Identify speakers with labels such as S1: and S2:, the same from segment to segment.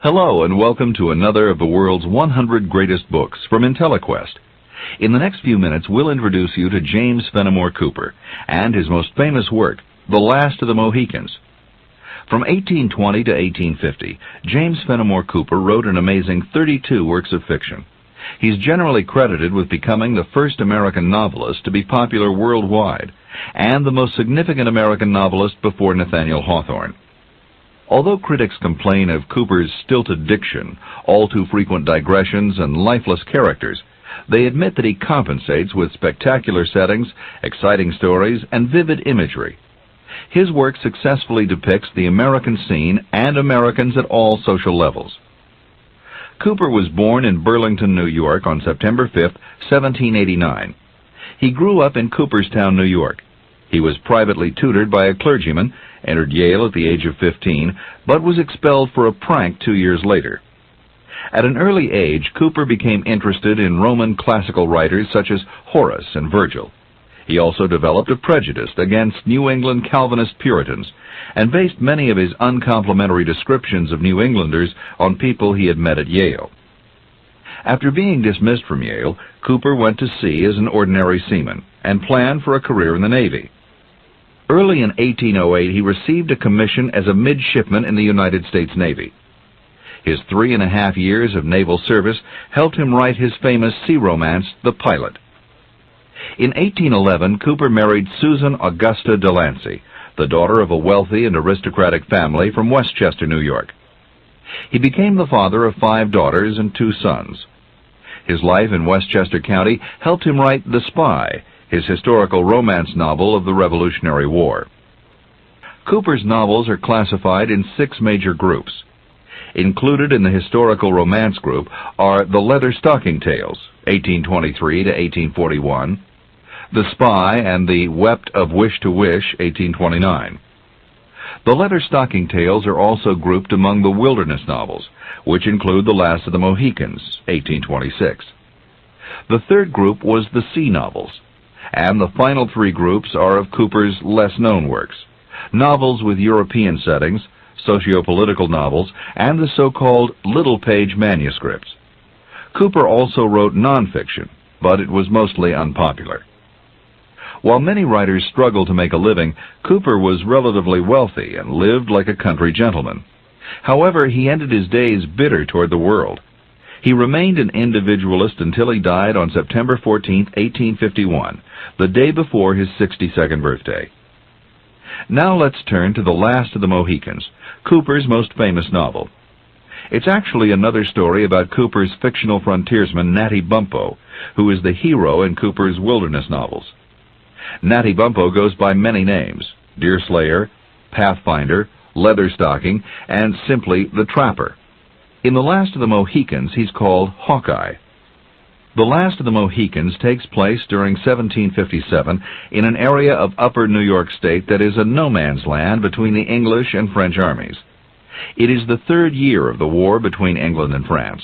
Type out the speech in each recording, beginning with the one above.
S1: Hello and welcome to another of the world's 100 greatest books from IntelliQuest. In the next few minutes, we'll introduce you to James Fenimore Cooper and his most famous work, The Last of the Mohicans. From 1820 to 1850, James Fenimore Cooper wrote an amazing 32 works of fiction. He's generally credited with becoming the first American novelist to be popular worldwide, and the most significant American novelist before Nathaniel Hawthorne. Although critics complain of Cooper's stilted diction, all too frequent digressions, and lifeless characters, they admit that he compensates with spectacular settings, exciting stories, and vivid imagery. His work successfully depicts the American scene and Americans at all social levels. Cooper was born in Burlington, New York on September 5, 1789. He grew up in Cooperstown, New York. He was privately tutored by a clergyman, entered Yale at the age of 15, but was expelled for a prank 2 years later. At an early age, Cooper became interested in Roman classical writers such as Horace and Virgil. He also developed a prejudice against New England Calvinist Puritans, and based many of his uncomplimentary descriptions of New Englanders on people he had met at Yale. After being dismissed from Yale, Cooper went to sea as an ordinary seaman and planned for a career in the Navy. Early in 1808, he received a commission as a midshipman in the United States Navy. His 3.5 years of naval service helped him write his famous sea romance, The Pilot. In 1811, Cooper married Susan Augusta Delancey, the daughter of a wealthy and aristocratic family from Westchester, New York. He became the father of 5 daughters and 2 sons. His life in Westchester County helped him write The Spy, his historical romance novel of the Revolutionary War. Cooper's novels are classified in 6 major groups. Included in the historical romance group are The Leatherstocking Tales, 1823 to 1841, The Spy and The Wept of Wish to Wish, 1829. The Leatherstocking Tales are also grouped among the wilderness novels, which include The Last of the Mohicans, 1826. The third group was the sea novels, and the final 3 groups are of Cooper's less-known works, novels with European settings, socio-political novels, and the so-called little-page manuscripts. Cooper also wrote nonfiction, but it was mostly unpopular. While many writers struggled to make a living, Cooper was relatively wealthy and lived like a country gentleman. However, he ended his days bitter toward the world. He remained an individualist until he died on September 14, 1851, the day before his 62nd birthday. Now let's turn to The Last of the Mohicans, Cooper's most famous novel. It's actually another story about Cooper's fictional frontiersman, Natty Bumppo, who is the hero in Cooper's wilderness novels. Natty Bumppo goes by many names: Deerslayer, Pathfinder, Leatherstocking, and simply the Trapper. In The Last of the Mohicans, he's called Hawkeye. The Last of the Mohicans takes place during 1757 in an area of upper New York State that is a no-man's land between the English and French armies. It is the 3rd year of the war between England and France.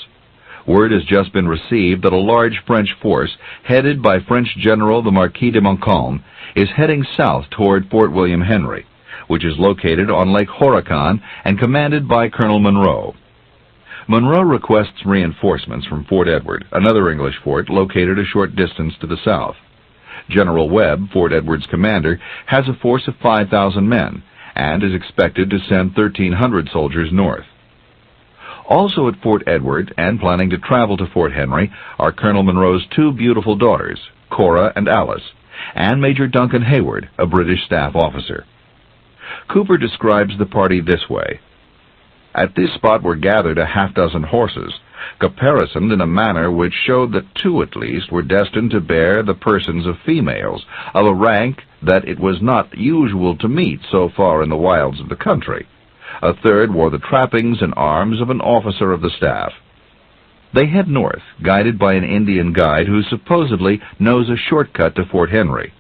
S1: Word has just been received that a large French force, headed by French General the Marquis de Montcalm, is heading south toward Fort William Henry, which is located on Lake Horicon and commanded by Colonel Monroe. Monroe requests reinforcements from Fort Edward, another English fort located a short distance to the south. General Webb, Fort Edward's commander, has a force of 5,000 men and is expected to send 1,300 soldiers north. Also at Fort Edward, and planning to travel to Fort Henry, are Colonel Monroe's 2 beautiful daughters, Cora and Alice, and Major Duncan Hayward, a British staff officer. Cooper describes the party this way: "At this spot were gathered a half-dozen horses, caparisoned in a manner which showed that 2 at least were destined to bear the persons of females, of a rank that it was not usual to meet so far in the wilds of the country. A 3rd wore the trappings and arms of an officer of the staff." They head north, guided by an Indian guide who supposedly knows a shortcut to Fort Henry.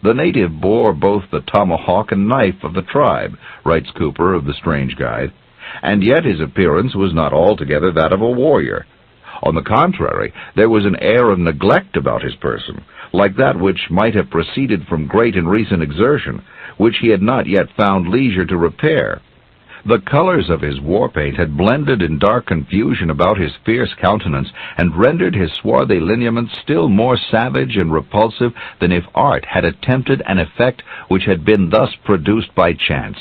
S1: "The native bore both the tomahawk and knife of the tribe," writes Cooper of the strange guide, "and yet his appearance was not altogether that of a warrior. On the contrary, there was an air of neglect about his person, like that which might have proceeded from great and recent exertion, which he had not yet found leisure to repair. The colors of his war paint had blended in dark confusion about his fierce countenance, and rendered his swarthy lineaments still more savage and repulsive than if art had attempted an effect which had been thus produced by chance.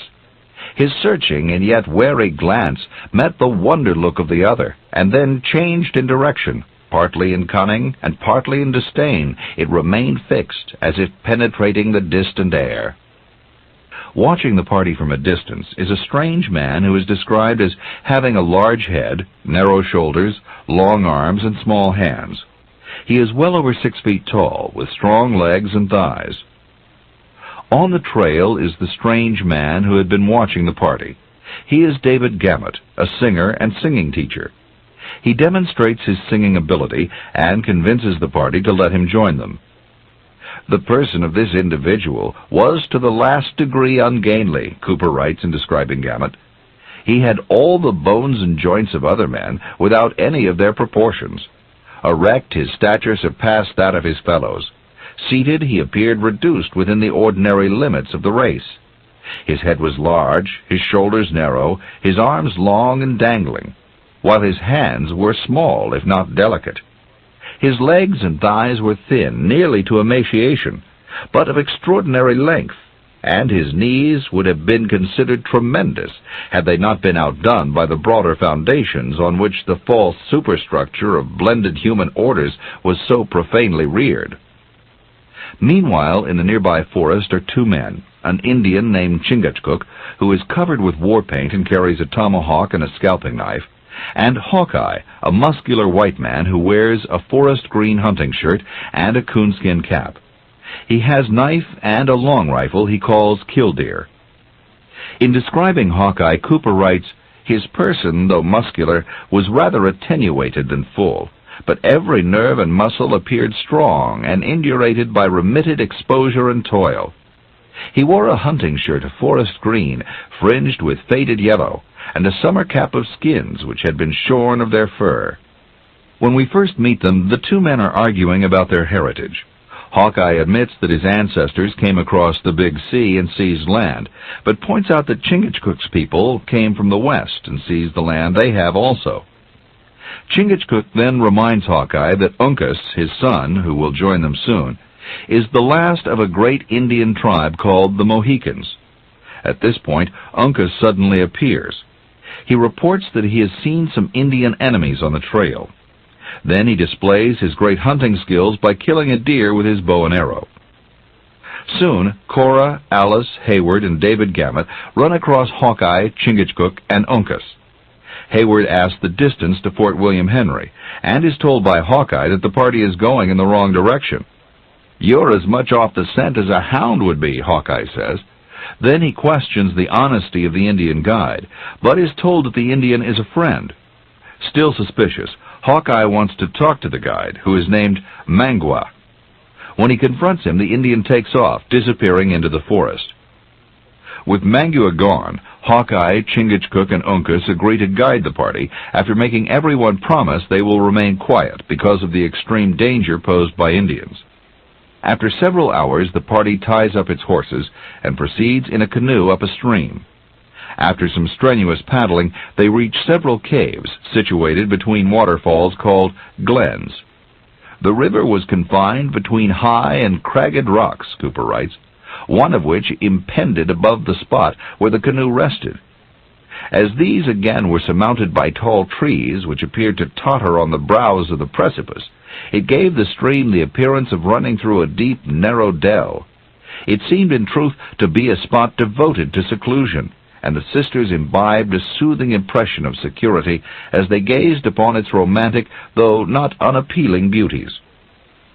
S1: His searching and yet wary glance met the wonder look of the other, and then changed in direction. Partly in cunning, and partly in disdain, it remained fixed, as if penetrating the distant air. Watching the party from a distance is a strange man who is described as having a large head, narrow shoulders, long arms, and small hands. He is well over 6 feet tall, with strong legs and thighs. On the trail is the strange man who had been watching the party. He is David Gamut, a singer and singing teacher. He demonstrates his singing ability and convinces the party to let him join them. The person of this individual was to the last degree ungainly, Cooper writes in describing Gamut. He had all the bones and joints of other men, without any of their proportions. Erect, his stature surpassed that of his fellows. Seated, he appeared reduced within the ordinary limits of the race. His head was large, his shoulders narrow, his arms long and dangling, while his hands were small, if not delicate. His legs and thighs were thin, nearly to emaciation, but of extraordinary length, and his knees would have been considered tremendous had they not been outdone by the broader foundations on which the false superstructure of blended human orders was so profanely reared. Meanwhile, in the nearby forest are 2 men, an Indian named Chingachgook, who is covered with war paint and carries a tomahawk and a scalping knife, and Hawkeye, a muscular white man who wears a forest green hunting shirt and a coonskin cap. He has knife and a long rifle he calls killdeer. In describing Hawkeye, Cooper writes, "His person, though muscular, was rather attenuated than full, but every nerve and muscle appeared strong and indurated by remitted exposure and toil. He wore a hunting shirt of forest green, fringed with faded yellow, and a summer cap of skins which had been shorn of their fur." When we first meet them, the 2 men are arguing about their heritage. Hawkeye admits that his ancestors came across the Big Sea and seized land, but points out that Chingachgook's people came from the west and seized the land they have also. Chingachgook then reminds Hawkeye that Uncas, his son, who will join them soon, is the last of a great Indian tribe called the Mohicans. At this point, Uncas suddenly appears. He reports that he has seen some Indian enemies on the trail. Then he displays his great hunting skills by killing a deer with his bow and arrow. Soon, Cora, Alice, Hayward, and David Gamut run across Hawkeye, Chingachgook, and Uncas. Hayward asks the distance to Fort William Henry, and is told by Hawkeye that the party is going in the wrong direction. "You're as much off the scent as a hound would be," Hawkeye says. Then he questions the honesty of the Indian guide, but is told that the Indian is a friend. Still suspicious, Hawkeye wants to talk to the guide, who is named Mangua. When he confronts him, the Indian takes off, disappearing into the forest. With Mangua gone, Hawkeye, Chingachgook, and Uncas agree to guide the party, after making everyone promise they will remain quiet because of the extreme danger posed by Indians. After several hours, the party ties up its horses and proceeds in a canoe up a stream. After some strenuous paddling, they reach several caves situated between waterfalls called glens. The river was confined between high and cragged rocks, Cooper writes, one of which impended above the spot where the canoe rested. As these again were surmounted by tall trees which appeared to totter on the brows of the precipice, it gave the stream the appearance of running through a deep, narrow dell. It seemed in truth to be a spot devoted to seclusion, and the sisters imbibed a soothing impression of security as they gazed upon its romantic, though not unappealing, beauties.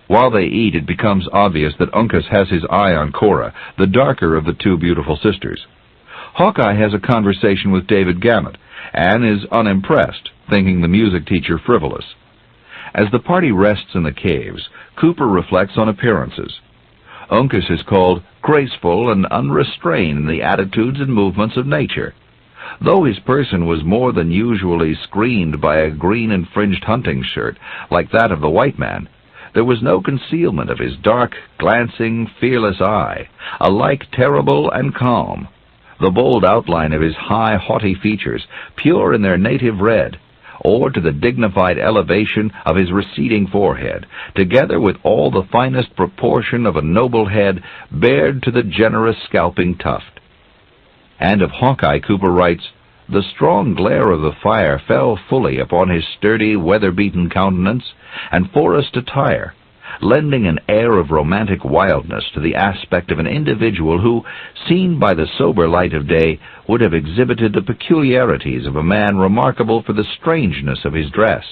S1: While they eat, it becomes obvious that Uncas has his eye on Cora, the darker of the 2 beautiful sisters. Hawkeye has a conversation with David Gamut, and is unimpressed, thinking the music teacher frivolous. As the party rests in the caves, Cooper reflects on appearances. Uncas is called graceful and unrestrained in the attitudes and movements of nature. Though his person was more than usually screened by a green and fringed hunting shirt, like that of the white man, there was no concealment of his dark, glancing, fearless eye, alike terrible and calm. the bold outline of his high, haughty features, pure in their native red, or to the dignified elevation of his receding forehead, together with all the finest proportion of a noble head bared to the generous scalping tuft. And of Hawkeye, Cooper writes, "The strong glare of the fire fell fully upon his sturdy, weather-beaten countenance and forest attire, lending an air of romantic wildness to the aspect of an individual who, seen by the sober light of day, would have exhibited the peculiarities of a man remarkable for the strangeness of his dress,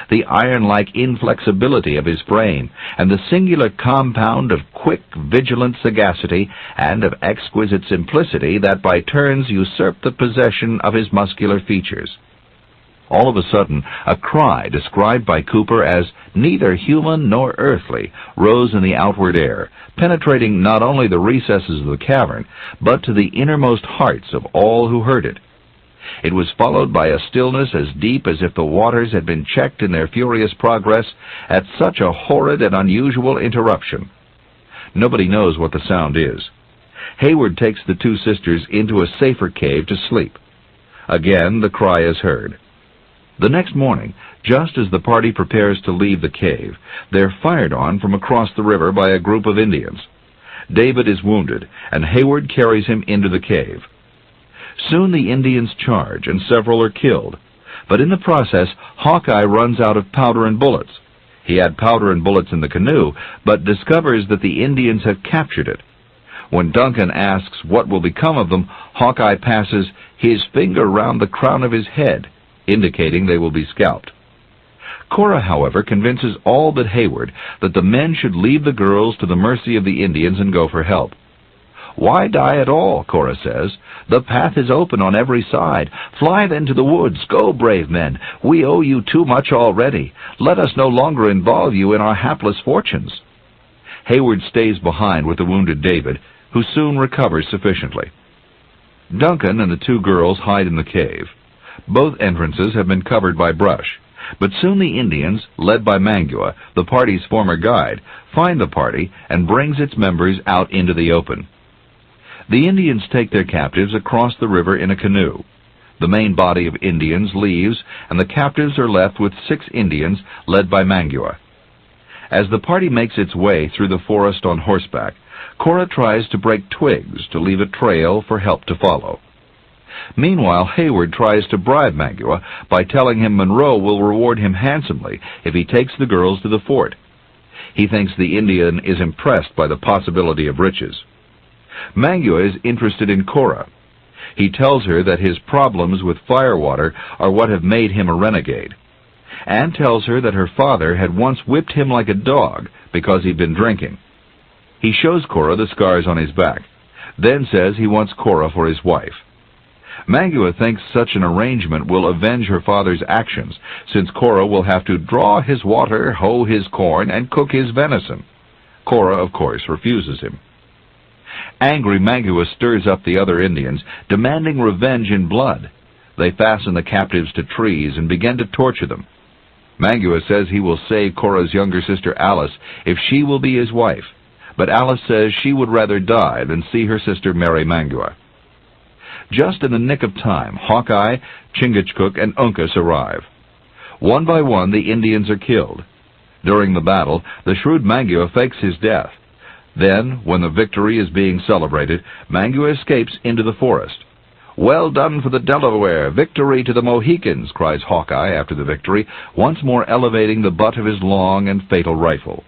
S1: the iron-like inflexibility of his frame, and the singular compound of quick, vigilant sagacity and of exquisite simplicity that by turns usurped the possession of his muscular features." All of a sudden, a cry described by Cooper as neither human nor earthly rose in the outward air, penetrating not only the recesses of the cavern, but to the innermost hearts of all who heard it. It was followed by a stillness as deep as if the waters had been checked in their furious progress at such a horrid and unusual interruption. Nobody knows what the sound is. Hayward takes the two sisters into a safer cave to sleep. Again the cry is heard. The next morning, just as the party prepares to leave the cave, they're fired on from across the river by a group of Indians. David is wounded, and Hayward carries him into the cave. Soon the Indians charge, and several are killed. But in the process, Hawkeye runs out of powder and bullets. He had powder and bullets in the canoe, but discovers that the Indians have captured it. When Duncan asks what will become of them, Hawkeye passes his finger round the crown of his head, indicating they will be scalped. Cora, however, convinces all but Hayward that the men should leave the girls to the mercy of the Indians and go for help. "Why die at all?" Cora says. "The path is open on every side. Fly then to the woods. Go, brave men. We owe you too much already. Let us no longer involve you in our hapless fortunes." Hayward stays behind with the wounded David, who soon recovers sufficiently. Duncan and the two girls hide in the cave. Both entrances have been covered by brush, but soon the Indians, led by Mangua, the party's former guide, find the party and brings its members out into the open. The Indians take their captives across the river in a canoe. The main body of Indians leaves, and the captives are left with 6 Indians, led by Mangua. As the party makes its way through the forest on horseback, Cora tries to break twigs to leave a trail for help to follow. Meanwhile, Hayward tries to bribe Mangua by telling him Monroe will reward him handsomely if he takes the girls to the fort. He thinks the Indian is impressed by the possibility of riches. Mangua is interested in Cora. He tells her that his problems with firewater are what have made him a renegade, and tells her that her father had once whipped him like a dog because he'd been drinking. He shows Cora the scars on his back, then says he wants Cora for his wife. Mangua thinks such an arrangement will avenge her father's actions, since Cora will have to draw his water, hoe his corn, and cook his venison. Cora, of course, refuses him. Angry, Mangua stirs up the other Indians, demanding revenge in blood. They fasten the captives to trees and begin to torture them. Mangua says he will save Cora's younger sister Alice if she will be his wife, but Alice says she would rather die than see her sister marry Mangua. Just in the nick of time, Hawkeye, Chingachgook, and Uncas arrive. One by one, the Indians are killed. During the battle, the shrewd Mangua fakes his death. Then, when the victory is being celebrated, Mangua escapes into the forest. "Well done for the Delaware! Victory to the Mohicans!" cries Hawkeye after the victory, once more elevating the butt of his long and fatal rifle.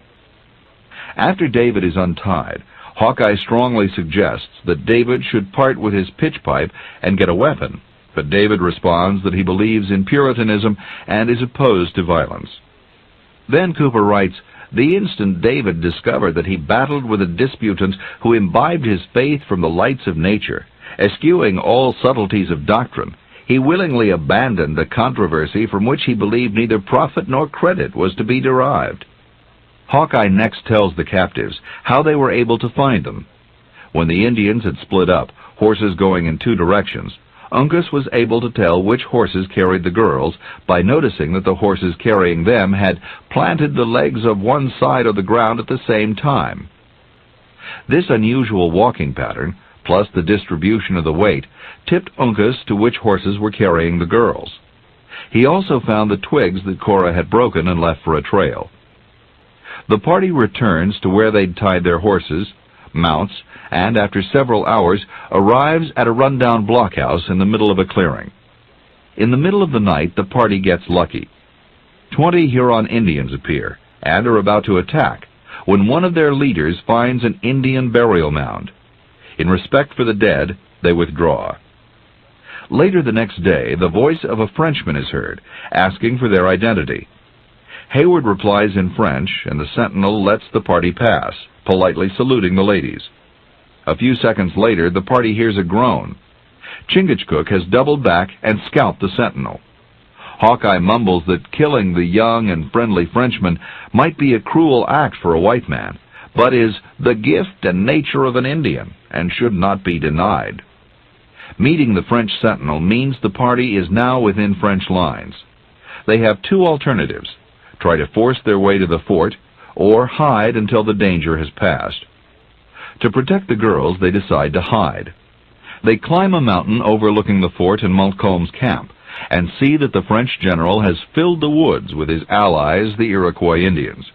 S1: After David is untied, Hawkeye strongly suggests that David should part with his pitch pipe and get a weapon, but David responds that he believes in Puritanism and is opposed to violence. Then Cooper writes, "The instant David discovered that he battled with a disputant who imbibed his faith from the lights of nature, eschewing all subtleties of doctrine, he willingly abandoned a controversy from which he believed neither profit nor credit was to be derived." Hawkeye next tells the captives how they were able to find them. When the Indians had split up, horses going in 2 directions, Uncas was able to tell which horses carried the girls by noticing that the horses carrying them had planted the legs of one side of the ground at the same time. This unusual walking pattern, plus the distribution of the weight, tipped Uncas to which horses were carrying the girls. He also found the twigs that Cora had broken and left for a trail. The party returns to where they'd tied their horses, mounts, and after several hours arrives at a rundown blockhouse in the middle of a clearing. In the middle of the night, the party gets lucky. 20 Huron Indians appear and are about to attack when one of their leaders finds an Indian burial mound. In respect for the dead, they withdraw. Later the next day, the voice of a Frenchman is heard, asking for their identity. Hayward replies in French, and the sentinel lets the party pass, politely saluting the ladies. A few seconds later, the party hears a groan. Chingachgook has doubled back and scalped the sentinel. Hawkeye mumbles that killing the young and friendly Frenchman might be a cruel act for a white man, but is the gift and nature of an Indian, and should not be denied. Meeting the French sentinel means the party is now within French lines. They have two alternatives: try to force their way to the fort, or hide until the danger has passed. To protect the girls, they decide to hide. They climb a mountain overlooking the fort and Montcalm's camp, and see that the French general has filled the woods with his allies, the Iroquois Indians.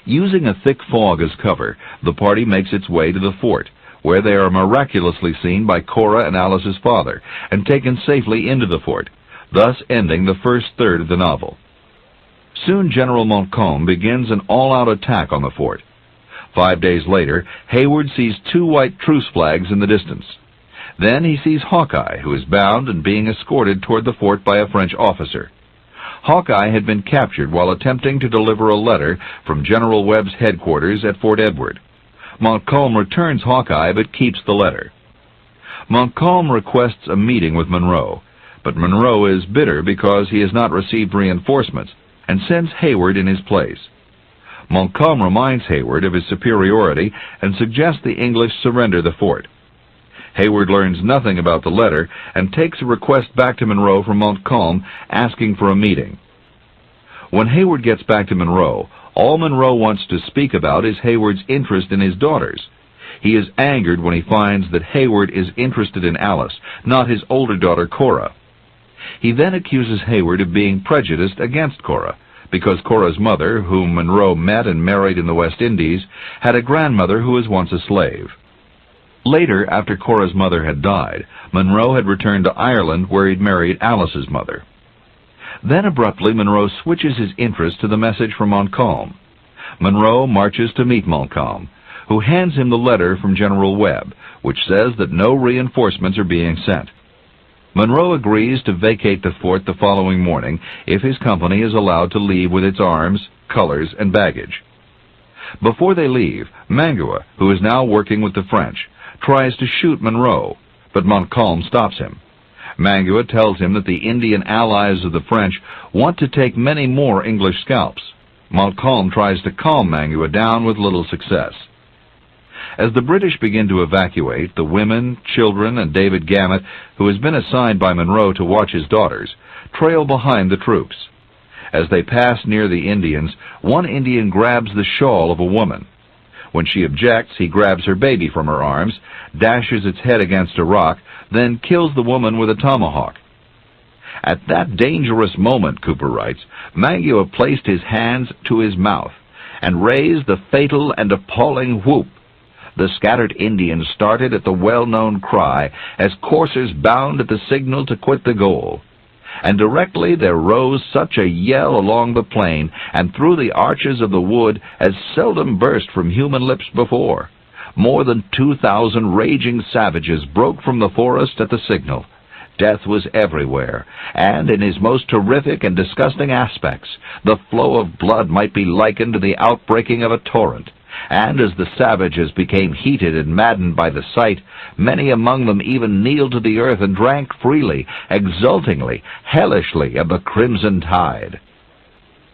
S1: Using a thick fog as cover, the party makes its way to the fort, where they are miraculously seen by Cora and Alice's father, and taken safely into the fort, thus ending the first third of the novel. Soon General Montcalm begins an all-out attack on the fort. 5 days later, Hayward sees 2 white truce flags in the distance. Then he sees Hawkeye, who is bound and being escorted toward the fort by a French officer. Hawkeye had been captured while attempting to deliver a letter from General Webb's headquarters at Fort Edward. Montcalm returns Hawkeye but keeps the letter. Montcalm requests a meeting with Monroe, but Monroe is bitter because he has not received reinforcements and sends Hayward in his place. Montcalm reminds Hayward of his superiority and suggests the English surrender the fort. Hayward learns nothing about the letter and takes a request back to Monroe from Montcalm asking for a meeting. When Hayward gets back to Monroe, all Monroe wants to speak about is Hayward's interest in his daughters. He is angered when he finds that Hayward is interested in Alice, not his older daughter Cora. He then accuses Hayward of being prejudiced against Cora, because Cora's mother, whom Monroe met and married in the West Indies, had a grandmother who was once a slave. Later, after Cora's mother had died, Monroe had returned to Ireland, where he'd married Alice's mother. Then abruptly Monroe switches his interest to the message from Montcalm. Monroe marches to meet Montcalm, who hands him the letter from General Webb, which says that no reinforcements are being sent. Monroe agrees to vacate the fort the following morning if his company is allowed to leave with its arms, colors, and baggage. Before they leave, Mangua, who is now working with the French, tries to shoot Monroe, but Montcalm stops him. Mangua tells him that the Indian allies of the French want to take many more English scalps. Montcalm tries to calm Mangua down with little success. As the British begin to evacuate, the women, children, and David Gamut, who has been assigned by Monroe to watch his daughters, trail behind the troops. As they pass near the Indians, one Indian grabs the shawl of a woman. When she objects, he grabs her baby from her arms, dashes its head against a rock, then kills the woman with a tomahawk. At that dangerous moment, Cooper writes, Mangua placed his hands to his mouth and raised the fatal and appalling whoop. The scattered Indians started at the well-known cry as coursers bound at the signal to quit the goal. And directly there rose such a yell along the plain and through the arches of the wood as seldom burst from human lips before. More than 2,000 raging savages broke from the forest at the signal. Death was everywhere, and in his most terrific and disgusting aspects, the flow of blood might be likened to the outbreaking of a torrent. And as the savages became heated and maddened by the sight, many among them even kneeled to the earth and drank freely, exultingly, hellishly of the crimson tide.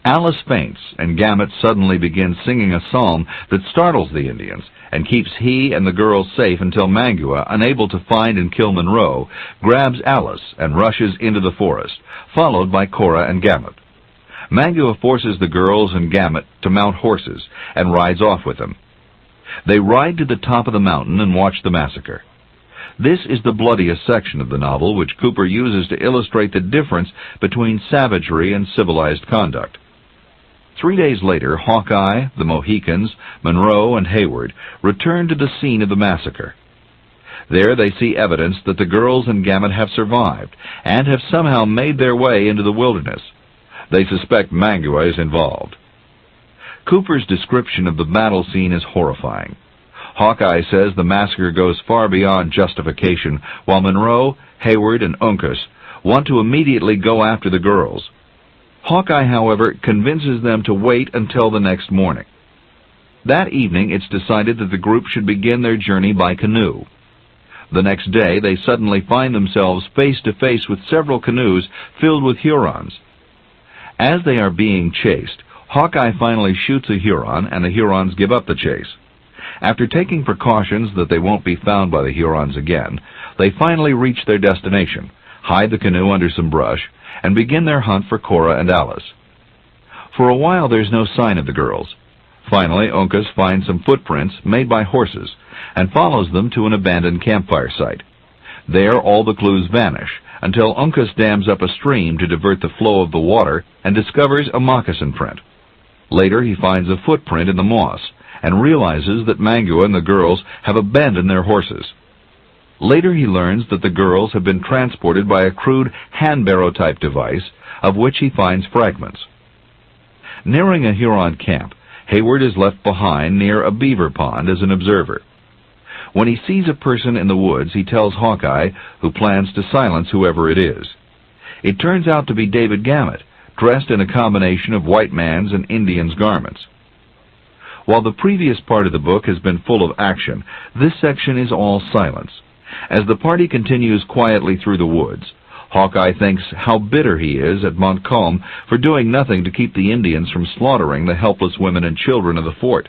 S1: Alice faints, and Gamut suddenly begins singing a psalm that startles the Indians and keeps he and the girls safe until Mangua, unable to find and kill Monroe, grabs Alice and rushes into the forest, followed by Cora and Gamut. Mangua forces the girls and Gamut to mount horses and rides off with them. They ride to the top of the mountain and watch the massacre. This is the bloodiest section of the novel, which Cooper uses to illustrate the difference between savagery and civilized conduct. 3 days later, Hawkeye, the Mohicans, Monroe, and Hayward return to the scene of the massacre. There they see evidence that the girls and Gamut have survived and have somehow made their way into the wilderness. They suspect Mangua is involved. Cooper's description of the battle scene is horrifying. Hawkeye says the massacre goes far beyond justification, while Monroe, Hayward, and Uncas want to immediately go after the girls. Hawkeye, however, convinces them to wait until the next morning. That evening, it's decided that the group should begin their journey by canoe. The next day, they suddenly find themselves face to face with several canoes filled with Hurons. As they are being chased, Hawkeye finally shoots a Huron, and the Hurons give up the chase. After taking precautions that they won't be found by the Hurons again, they finally reach their destination, hide the canoe under some brush, and begin their hunt for Cora and Alice. For a while there's no sign of the girls. Finally, Uncas finds some footprints made by horses and follows them to an abandoned campfire site. There all the clues vanish, until Uncas dams up a stream to divert the flow of the water and discovers a moccasin print. Later he finds a footprint in the moss and realizes that Mangua and the girls have abandoned their horses. Later he learns that the girls have been transported by a crude hand-barrow-type device, of which he finds fragments. Nearing a Huron camp, Hayward is left behind near a beaver pond as an observer. When he sees a person in the woods, he tells Hawkeye, who plans to silence whoever it is. It turns out to be David Gamut, dressed in a combination of white man's and Indian's garments. While the previous part of the book has been full of action, this section is all silence. As the party continues quietly through the woods, Hawkeye thinks how bitter he is at Montcalm for doing nothing to keep the Indians from slaughtering the helpless women and children of the fort.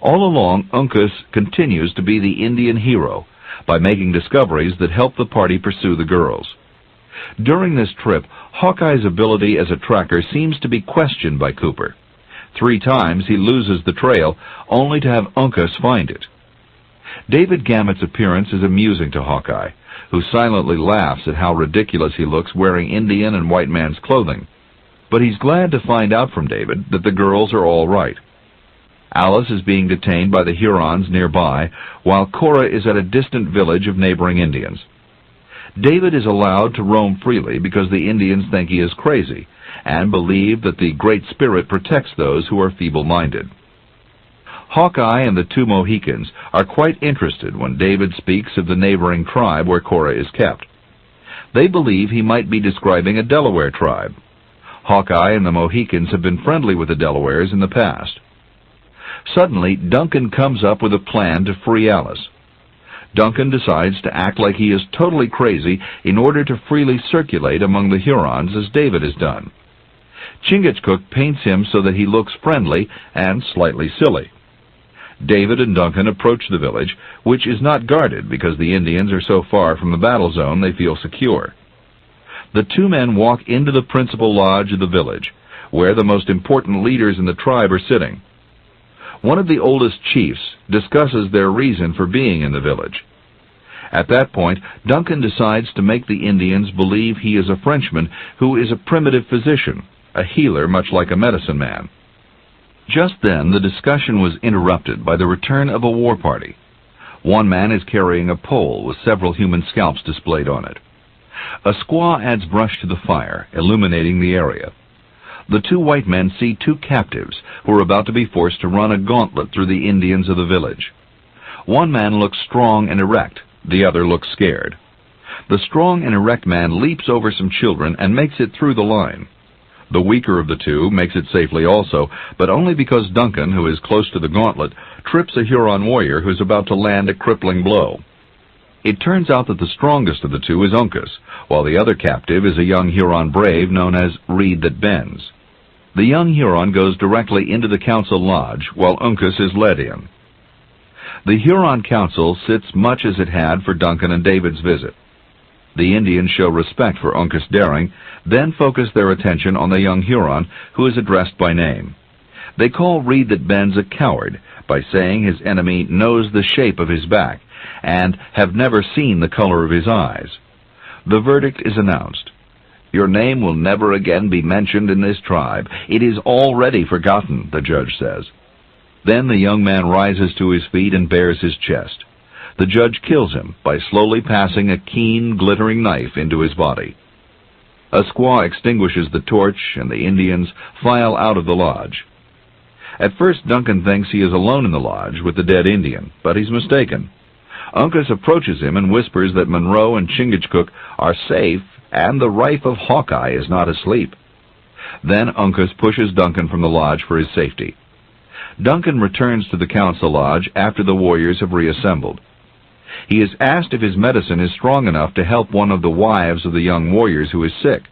S1: All along, Uncas continues to be the Indian hero by making discoveries that help the party pursue the girls. During this trip, Hawkeye's ability as a tracker seems to be questioned by Cooper. 3 times he loses the trail, only to have Uncas find it. David Gamut's appearance is amusing to Hawkeye, who silently laughs at how ridiculous he looks wearing Indian and white man's clothing. But he's glad to find out from David that the girls are all right. Alice is being detained by the Hurons nearby, while Cora is at a distant village of neighboring Indians. David is allowed to roam freely because the Indians think he is crazy, and believe that the Great Spirit protects those who are feeble-minded. Hawkeye and the 2 Mohicans are quite interested when David speaks of the neighboring tribe where Cora is kept. They believe he might be describing a Delaware tribe. Hawkeye and the Mohicans have been friendly with the Delawares in the past. Suddenly, Duncan comes up with a plan to free Alice. Duncan decides to act like he is totally crazy in order to freely circulate among the Hurons as David has done. Chingachgook paints him so that he looks friendly and slightly silly. David and Duncan approach the village, which is not guarded because the Indians are so far from the battle zone they feel secure. The 2 men walk into the principal lodge of the village, where the most important leaders in the tribe are sitting. One of the oldest chiefs discusses their reason for being in the village. At that point, Duncan decides to make the Indians believe he is a Frenchman who is a primitive physician, a healer much like a medicine man. Just then, the discussion was interrupted by the return of a war party. One man is carrying a pole with several human scalps displayed on it. A squaw adds brush to the fire, illuminating the area. The 2 white men see 2 captives who are about to be forced to run a gauntlet through the Indians of the village. One man looks strong and erect, the other looks scared. The strong and erect man leaps over some children and makes it through the line. The weaker of the 2 makes it safely also, but only because Duncan, who is close to the gauntlet, trips a Huron warrior who is about to land a crippling blow. It turns out that the strongest of the 2 is Uncas, while the other captive is a young Huron brave known as Reed that Bends. The young Huron goes directly into the council lodge, while Uncas is led in. The Huron council sits much as it had for Duncan and David's visit. The Indians show respect for Uncas' daring, then focus their attention on the young Huron, who is addressed by name. They call Reed that Bends a coward, by saying his enemy knows the shape of his back and have never seen the color of his eyes. The verdict is announced. "Your name will never again be mentioned in this tribe. It is already forgotten," the judge says. Then the young man rises to his feet and bares his chest. The judge kills him by slowly passing a keen, glittering knife into his body. A squaw extinguishes the torch, and the Indians file out of the lodge. At first Duncan thinks he is alone in the lodge with the dead Indian, but he's mistaken. Uncas approaches him and whispers that Monroe and Chingachgook are safe and the Rife of Hawkeye is not asleep. Then Uncas pushes Duncan from the lodge for his safety. Duncan returns to the council lodge after the warriors have reassembled. He is asked if his medicine is strong enough to help one of the wives of the young warriors who is sick.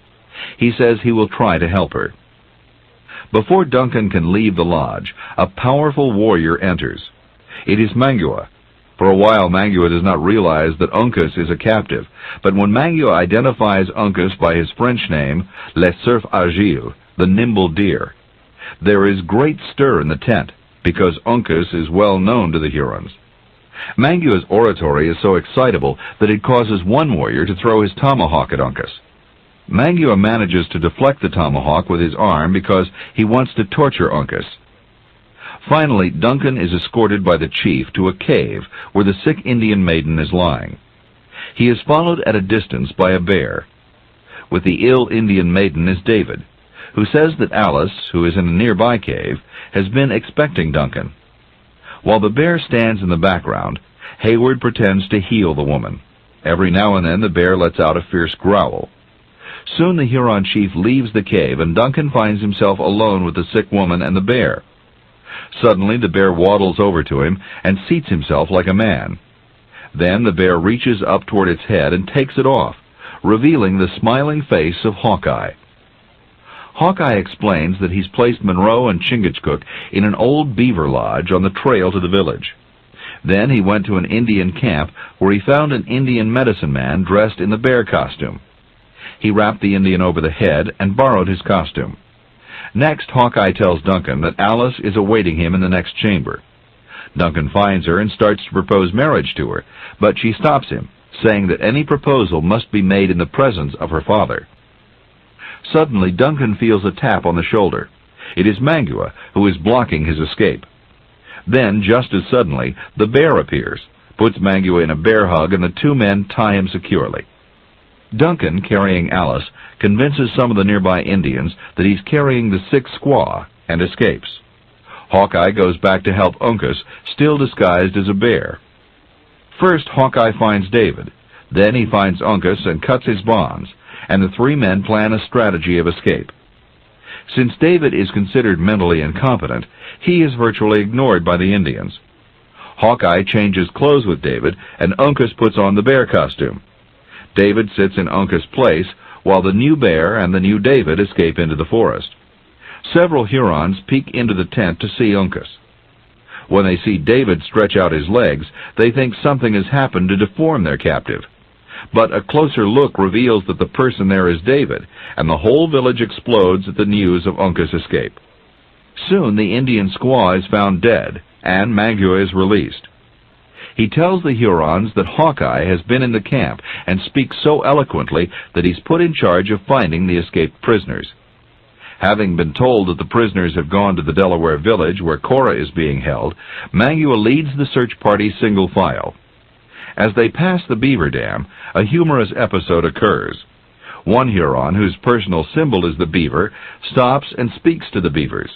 S1: He says he will try to help her. Before Duncan can leave the lodge, a powerful warrior enters. It is Mangua. For a while, Mangua does not realize that Uncas is a captive, but when Mangua identifies Uncas by his French name, Le Cerf Agile, the nimble deer, there is great stir in the tent, because Uncas is well known to the Hurons. Mangua's oratory is so excitable that it causes one warrior to throw his tomahawk at Uncas. Mangua manages to deflect the tomahawk with his arm because he wants to torture Uncas. Finally, Duncan is escorted by the chief to a cave where the sick Indian maiden is lying. He is followed at a distance by a bear. With the ill Indian maiden is David, who says that Alice, who is in a nearby cave, has been expecting Duncan. While the bear stands in the background, Hayward pretends to heal the woman. Every now and then the bear lets out a fierce growl. Soon the Huron chief leaves the cave, and Duncan finds himself alone with the sick woman and the bear. Suddenly the bear waddles over to him and seats himself like a man. Then the bear reaches up toward its head and takes it off, revealing the smiling face of Hawkeye. Hawkeye explains that he's placed Monroe and Chingachgook in an old beaver lodge on the trail to the village. Then he went to an Indian camp where he found an Indian medicine man dressed in the bear costume. He wrapped the Indian over the head and borrowed his costume. Next, Hawkeye tells Duncan that Alice is awaiting him in the next chamber. Duncan finds her and starts to propose marriage to her, but she stops him, saying that any proposal must be made in the presence of her father. Suddenly, Duncan feels a tap on the shoulder. It is Mangua, who is blocking his escape. Then, just as suddenly, the bear appears, puts Mangua in a bear hug, and the two men tie him securely. Duncan, carrying Alice, convinces some of the nearby Indians that he's carrying the sick squaw, and escapes. Hawkeye goes back to help Uncas, still disguised as a bear. First, Hawkeye finds David. Then he finds Uncas and cuts his bonds, and the three men plan a strategy of escape. Since David is considered mentally incompetent, he is virtually ignored by the Indians. Hawkeye changes clothes with David, and Uncas puts on the bear costume. David sits in Uncas' place, while the new bear and the new David escape into the forest. Several Hurons peek into the tent to see Uncas. When they see David stretch out his legs, they think something has happened to deform their captive. But a closer look reveals that the person there is David, and the whole village explodes at the news of Uncas' escape. Soon the Indian squaw is found dead, and Mangua is released. He tells the Hurons that Hawkeye has been in the camp and speaks so eloquently that he's put in charge of finding the escaped prisoners. Having been told that the prisoners have gone to the Delaware village where Cora is being held, Mangua leads the search party single file. As they pass the beaver dam, a humorous episode occurs. One Huron, whose personal symbol is the beaver, stops and speaks to the beavers.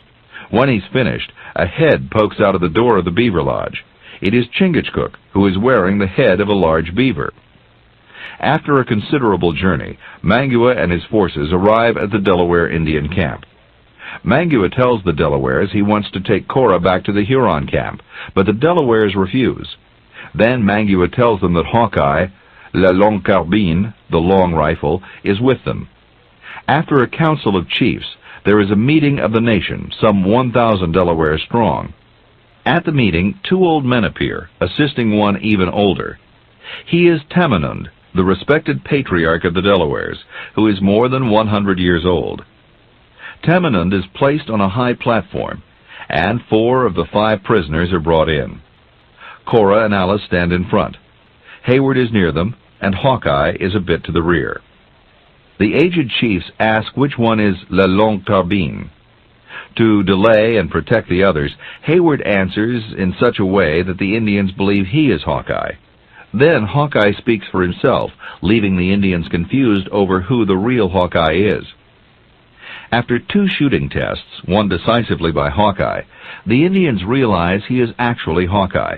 S1: When he's finished, a head pokes out of the door of the beaver lodge. It is Chingachgook, who is wearing the head of a large beaver. After a considerable journey, Mangua and his forces arrive at the Delaware Indian camp. Mangua tells the Delawares he wants to take Cora back to the Huron camp, but the Delawares refuse. Then Mangua tells them that Hawkeye, La Longue Carbine, the long rifle, is with them. After a council of chiefs, there is a meeting of the nation, some 1,000 Delawares strong. At the meeting, two old men appear, assisting one even older. He is Tamenund, the respected patriarch of the Delawares, who is more than 100 years old. Tamenund is placed on a high platform, and 4 of the 5 prisoners are brought in. Cora and Alice stand in front. Hayward is near them, and Hawkeye is a bit to the rear. The aged chiefs ask which one is La Longue Carbine. To delay and protect the others, Hayward answers in such a way that the Indians believe he is Hawkeye. Then Hawkeye speaks for himself, leaving the Indians confused over who the real Hawkeye is. After 2 shooting tests, won decisively by Hawkeye, the Indians realize he is actually Hawkeye.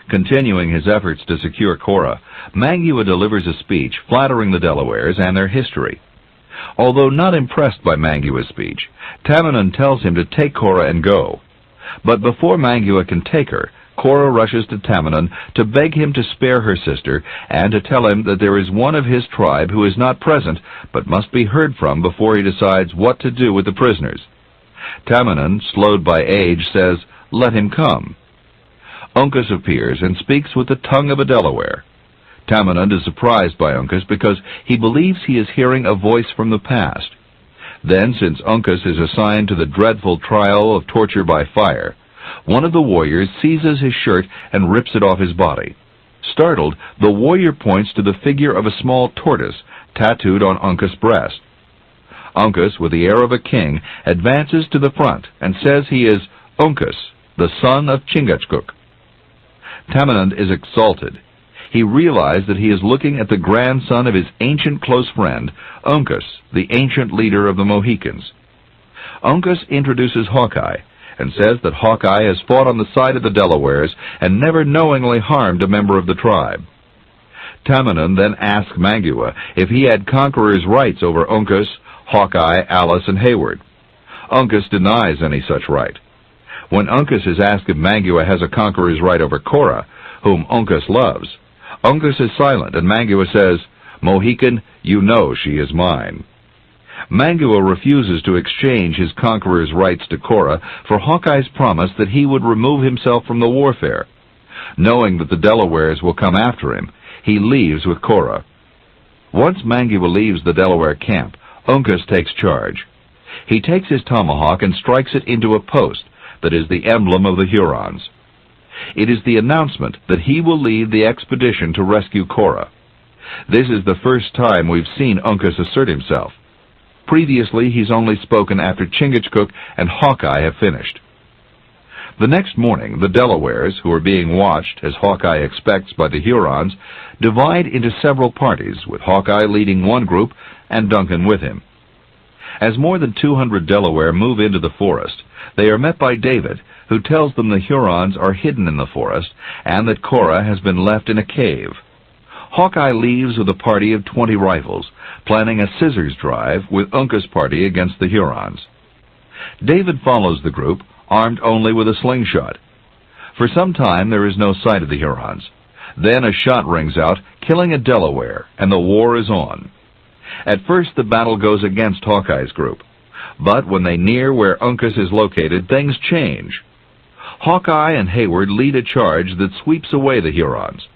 S1: Continuing his efforts to secure Cora, Mangua delivers a speech flattering the Delawares and their history. Although not impressed by Mangua's speech, Tamenund tells him to take Cora and go. But before Mangua can take her, Cora rushes to Tamenund to beg him to spare her sister and to tell him that there is one of his tribe who is not present but must be heard from before he decides what to do with the prisoners. Tamenund, slowed by age, says, "Let him come." Uncas appears and speaks with the tongue of a Delaware. Tamenund is surprised by Uncas because he believes he is hearing a voice from the past. Then, since Uncas is assigned to the dreadful trial of torture by fire, one of the warriors seizes his shirt and rips it off his body. Startled, the warrior points to the figure of a small tortoise tattooed on Uncas' breast. Uncas, with the air of a king, advances to the front and says he is Uncas, the son of Chingachgook. Tamenund is exalted. He realized that he is looking at the grandson of his ancient close friend, Uncas, the ancient leader of the Mohicans. Uncas introduces Hawkeye and says that Hawkeye has fought on the side of the Delawares and never knowingly harmed a member of the tribe. Tamenund then asks Mangua if he had conqueror's rights over Uncas, Hawkeye, Alice, and Hayward. Uncas denies any such right. When Uncas is asked if Mangua has a conqueror's right over Cora, whom Uncas loves, Uncas is silent, and Mangua says, "Mohican, you know she is mine." Mangua refuses to exchange his conqueror's rights to Cora for Hawkeye's promise that he would remove himself from the warfare. Knowing that the Delawares will come after him, he leaves with Cora. Once Mangua leaves the Delaware camp, Uncas takes charge. He takes his tomahawk and strikes it into a post that is the emblem of the Hurons. It is the announcement that he will lead the expedition to rescue Cora. This is the first time we've seen Uncas assert himself. Previously, he's only spoken after Chingachgook and Hawkeye have finished. The next morning, the Delawares, who are being watched, as Hawkeye expects, by the Hurons, divide into several parties, with Hawkeye leading one group and Duncan with him. As more than 200 Delaware move into the forest, they are met by David, who tells them the Hurons are hidden in the forest and that Cora has been left in a cave. Hawkeye leaves with a party of 20 rifles, planning a scissors drive with Uncas' party against the Hurons. David follows the group, armed only with a slingshot. For some time there is no sight of the Hurons. Then a shot rings out, killing a Delaware, and the war is on. At first the battle goes against Hawkeye's group, but when they near where Uncas is located, things change. Hawkeye and Hayward lead a charge that sweeps away the Hurons.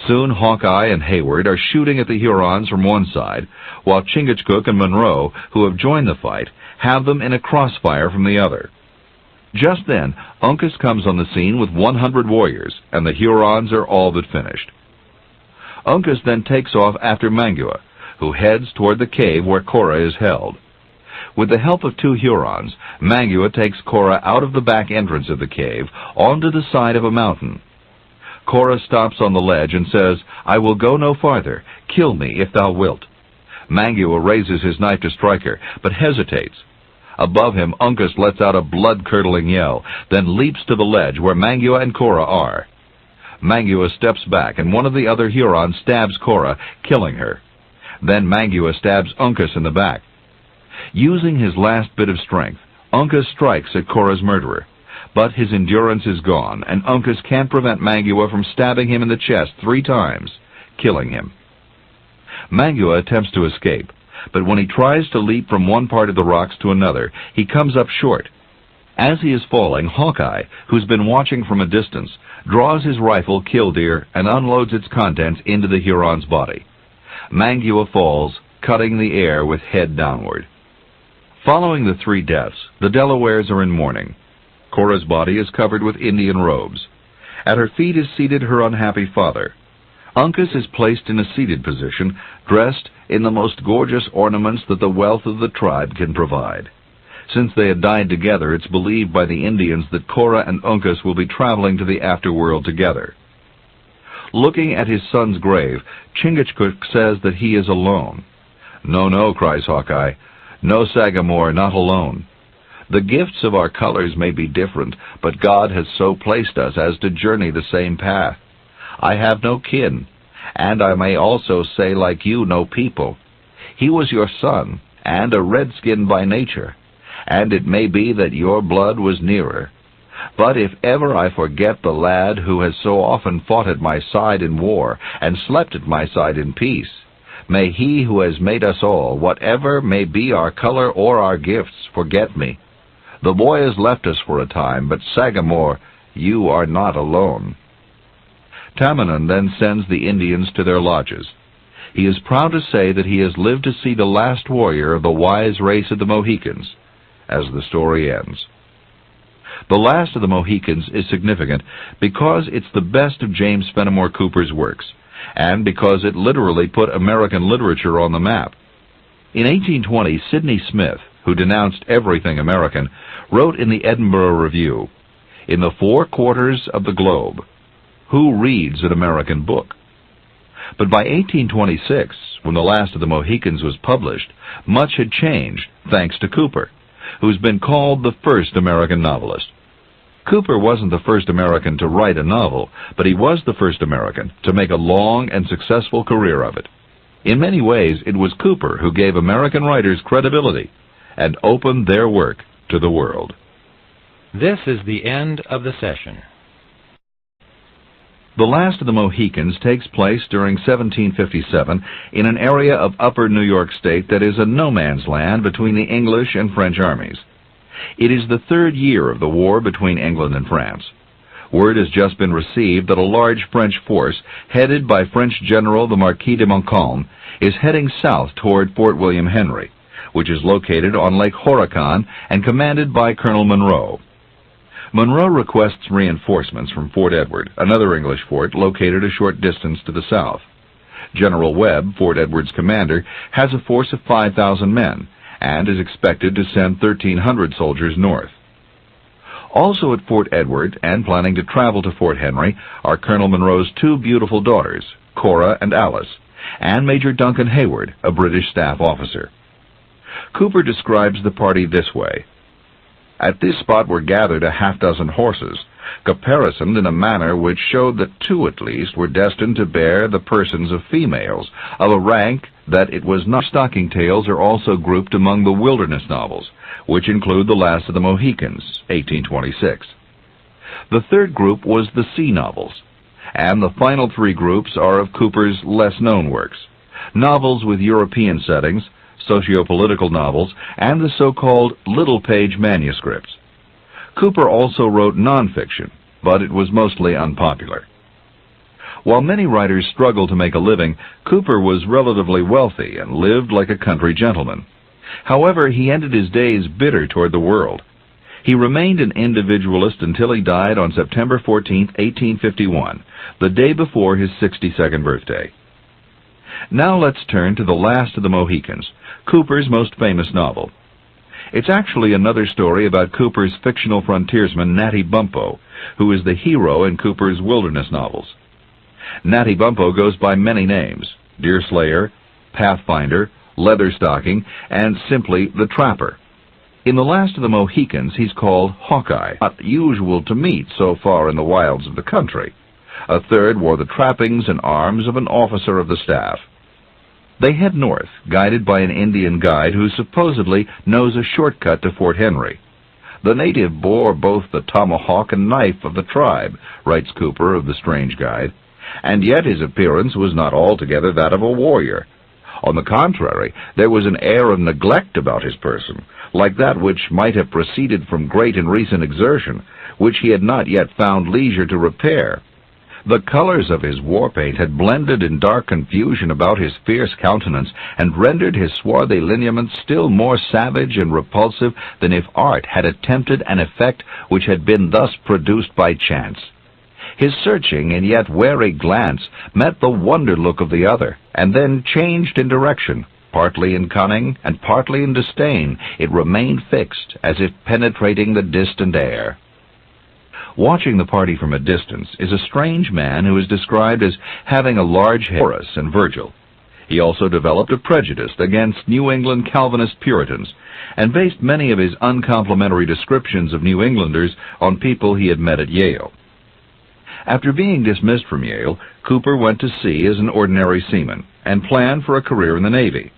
S1: Soon Hawkeye and Hayward are shooting at the Hurons from one side, while Chingachgook and Monroe, who have joined the fight, have them in a crossfire from the other. Just then, Uncas comes on the scene with 100 warriors, and the Hurons are all but finished. Uncas then takes off after Mangua, who heads toward the cave where Cora is held. With the help of 2 Hurons, Mangua takes Cora out of the back entrance of the cave, onto the side of a mountain. Cora stops on the ledge and says, "I will go no farther. Kill me if thou wilt." Mangua raises his knife to strike her, but hesitates. Above him, Uncas lets out a blood-curdling yell, then leaps to the ledge where Mangua and Cora are. Mangua steps back, and one of the other Hurons stabs Cora, killing her. Then Mangua stabs Uncas in the back. Using his last bit of strength, Uncas strikes at Cora's murderer. But his endurance is gone, and Uncas can't prevent Mangua from stabbing him in the chest 3 times, killing him. Mangua attempts to escape, but when he tries to leap from one part of the rocks to another, he comes up short. As he is falling, Hawkeye, who's been watching from a distance, draws his rifle Killdeer and unloads its contents into the Huron's body. Mangua falls, cutting the air with head downward. Following the 3 deaths, the Delawares are in mourning. Cora's body is covered with Indian robes. At her feet is seated her unhappy father. Uncas is placed in a seated position, dressed in the most gorgeous ornaments that the wealth of the tribe can provide. Since they had died together, it's believed by the Indians that Cora and Uncas will be traveling to the afterworld together. Looking at his son's grave, Chingachgook says that he is alone. "No, no," cries Hawkeye. "No, Sagamore, not alone. The gifts of our colors may be different, but God has so placed us as to journey the same path. I have no kin, and I may also say like you, no people. He was your son, and a redskin by nature, and it may be that your blood was nearer. But if ever I forget the lad who has so often fought at my side in war, and slept at my side in peace, may he who has made us all, whatever may be our color or our gifts, forget me. The boy has left us for a time, but Sagamore, you are not alone." Tamenund then sends the Indians to their lodges. He is proud to say that he has lived to see the last warrior of the wise race of the Mohicans, as the story ends. The Last of the Mohicans is significant because it's the best of James Fenimore Cooper's works, and because it literally put American literature on the map. In 1820, Sidney Smith, who denounced everything American, wrote in the Edinburgh Review, "In the 4 quarters of the globe, who reads an American book?" But by 1826, when The Last of the Mohicans was published, much had changed thanks to Cooper, who's been called the first American novelist. Cooper wasn't the first American to write a novel, but he was the first American to make a long and successful career of it. In many ways, it was Cooper who gave American writers credibility and opened their work to the world.
S2: This is the end of the session.
S1: The Last of the Mohicans takes place during 1757 in an area of upper New York State that is a no-man's land between the English and French armies. It is the 3rd year of the war between England and France. Word has just been received that a large French force, headed by French General the Marquis de Montcalm, is heading south toward Fort William Henry, which is located on Lake Horicon and commanded by Colonel Monroe. Monroe requests reinforcements from Fort Edward, another English fort located a short distance to the south. General Webb, Fort Edward's commander, has a force of 5,000 men and is expected to send 1,300 soldiers north. Also at Fort Edward, and planning to travel to Fort Henry, are Colonel Monroe's 2 beautiful daughters, Cora and Alice, and Major Duncan Hayward, a British staff officer. Cooper describes the party this way: "At this spot were gathered a half-dozen horses, caparisoned in a manner which showed that 2 at least were destined to bear the persons of females, of a rank that it was not. Leatherstocking Tales are also grouped among the wilderness novels, which include The Last of the Mohicans, 1826. The 3rd group was the sea novels, and the final 3 groups are of Cooper's less-known works, novels with European settings, socio-political novels, and the so-called little-page manuscripts. Cooper also wrote nonfiction, but it was mostly unpopular. While many writers struggled to make a living, Cooper was relatively wealthy and lived like a country gentleman. However, he ended his days bitter toward the world. He remained an individualist until he died on September 14, 1851, the day before his 62nd birthday. Now let's turn to The Last of the Mohicans, Cooper's most famous novel. It's actually another story about Cooper's fictional frontiersman, Natty Bumppo, who is the hero in Cooper's wilderness novels. Natty Bumppo goes by many names: Deerslayer, Pathfinder, Leatherstocking, and simply the Trapper. In The Last of the Mohicans, he's called Hawkeye, not usual to meet so far in the wilds of the country. A third wore the trappings and arms of an officer of the staff. They head north, guided by an Indian guide who supposedly knows a shortcut to Fort Henry. "The native bore both the tomahawk and knife of the tribe," writes Cooper of the strange guide, "and yet his appearance was not altogether that of a warrior. On the contrary, there was an air of neglect about his person, like that which might have proceeded from great and recent exertion, which he had not yet found leisure to repair. The colors of his war paint had blended in dark confusion about his fierce countenance, and rendered his swarthy lineaments still more savage and repulsive than if art had attempted an effect which had been thus produced by chance. His searching and yet wary glance met the wonder look of the other, and then changed in direction. Partly in cunning, and partly in disdain, it remained fixed, as if penetrating the distant air. Watching the party from a distance is a strange man who is described as having a large head, Horace and Virgil. He also developed a prejudice against New England Calvinist Puritans, and based many of his uncomplimentary descriptions of New Englanders on people he had met at Yale. After being dismissed from Yale, Cooper went to sea as an ordinary seaman, and planned for a career in the Navy.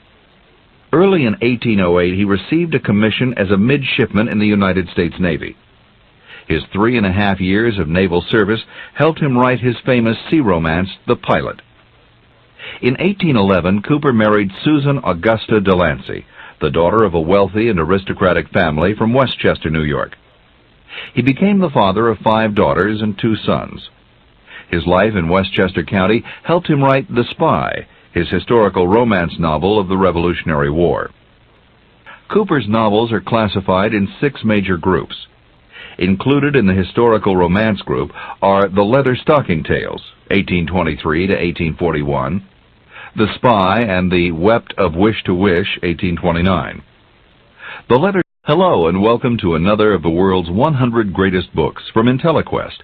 S1: Early in 1808, he received a commission as a midshipman in the United States Navy. His 3.5 years of naval service helped him write his famous sea romance, The Pilot. In 1811, Cooper married Susan Augusta Delancey, the daughter of a wealthy and aristocratic family from Westchester, New York. He became the father of 5 daughters and 2 sons. His life in Westchester County helped him write The Spy, his historical romance novel of the Revolutionary War. Cooper's novels are classified in 6 major groups. Included in the historical romance group are The Leatherstocking Tales, 1823 to 1841, The Spy and The Wept of Wish to Wish, 1829. Hello and welcome to another of the world's 100 greatest books from IntelliQuest.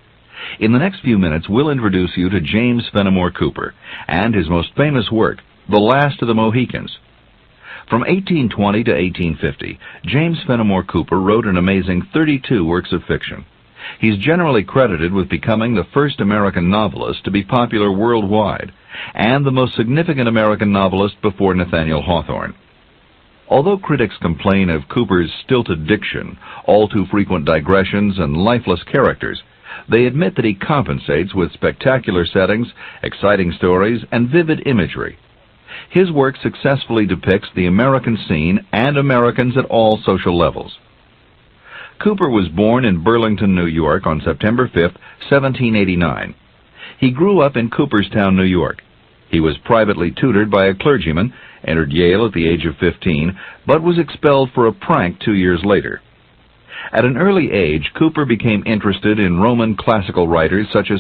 S1: In the next few minutes, we'll introduce you to James Fenimore Cooper and his most famous work, The Last of the Mohicans. From 1820 to 1850, James Fenimore Cooper wrote an amazing 32 works of fiction. He's generally credited with becoming the first American novelist to be popular worldwide, and the most significant American novelist before Nathaniel Hawthorne. Although critics complain of Cooper's stilted diction, all too frequent digressions, and lifeless characters, they admit that he compensates with spectacular settings, exciting stories, and vivid imagery. His work successfully depicts the American scene and Americans at all social levels. Cooper was born in Burlington, New York on September 5, 1789. He grew up in Cooperstown, New York. He was privately tutored by a clergyman, entered Yale at the age of 15, but was expelled for a prank 2 years later. At an early age, Cooper became interested in Roman classical writers such as